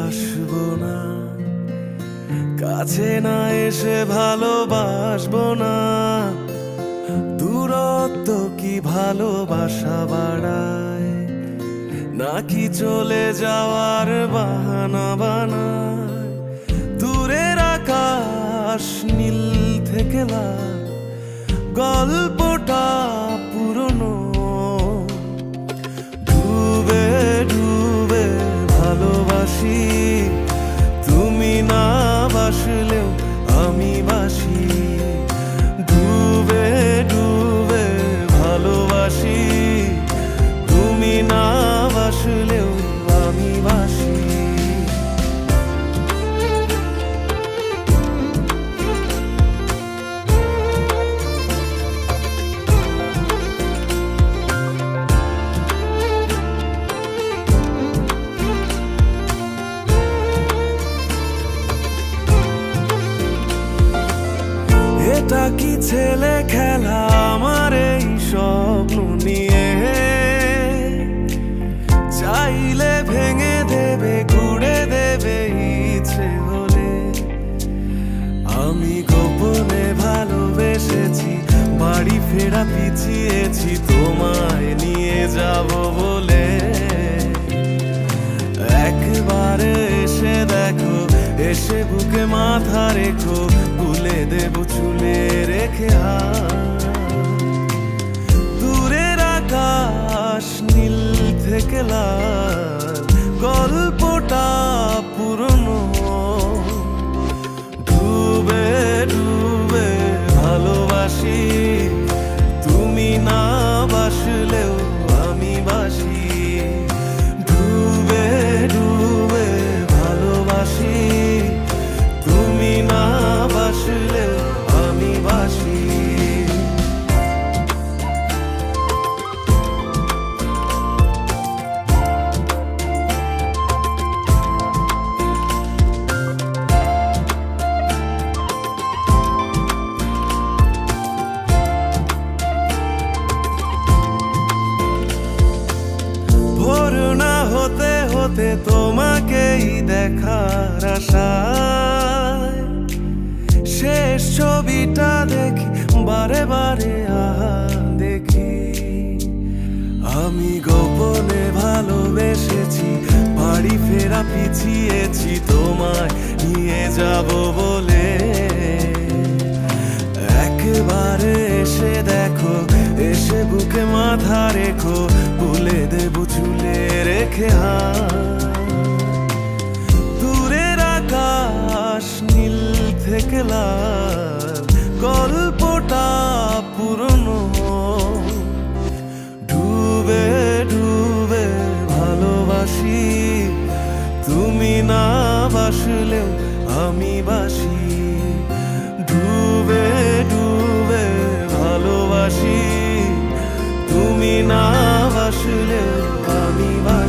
আসবো না, কাছে না এসে ভালোবাসবো না। দূরত্ব কি ভালোবাসা বাড়ায়, নাকি চলে যাওয়ার বাহানা বানায়? দূরের আকাশ নীল থেকে লাল, গল্পটা পুরনো। ডুবে ডুবে ভালোবাসি, তুমি না বাসলেও আমি বাসি। ডুবে ডুবে ভালোবাসি, তুমি না বাসলেও আমি বাসি। এটা কি ছেলে খেলা আমার এই স্বপ্ন নিয়ে? চাইলে ভেঙে দেবে, ঘুরে দেবে ইচ্ছে হলে। আমি গোপনে ভালোবেসেছি, বাড়ি ফেরা পিছিয়েছি তোমায় নিয়ে যাব বলে। একবারে এসে দেখো, এসে বুকে মাথা রেখো, ভুলে দেব চুলে রেখে হাত। দূরের আকাশ নীল থেকে লাল, গল্পটা পুরনো। ডুবে ডুবে ভালোবাসি, তুমি না বাসলেও আমি বাসি। ডুবে ডুবে ভালোবাসি, তুমি না বাসলেও আমি বাসি। ভোর না হতে হতে তোমাকেই দেখার আশায়, শেষ ছবিটা দেখি বারে বারে দেখি। আমি গোপনে ভালোবেসেছি, বাড়ি ফেরা পিছিয়েছি তোমায় নিয়ে যাব বলে। একবারে এসে দেখো, এসে বুকে মাথা রেখো, ভুলে দেব চুলে রেখে হাত। দূরের আকাশ নীল থেকে লাল, গল্পটা পুরনো। ডুবে ডুবে ভালোবাসি, তুমি না বাসলেও আমি বাসি। ডুবে ডুবে ভালোবাসি, তুমি না বাসলেও আমি বাসি।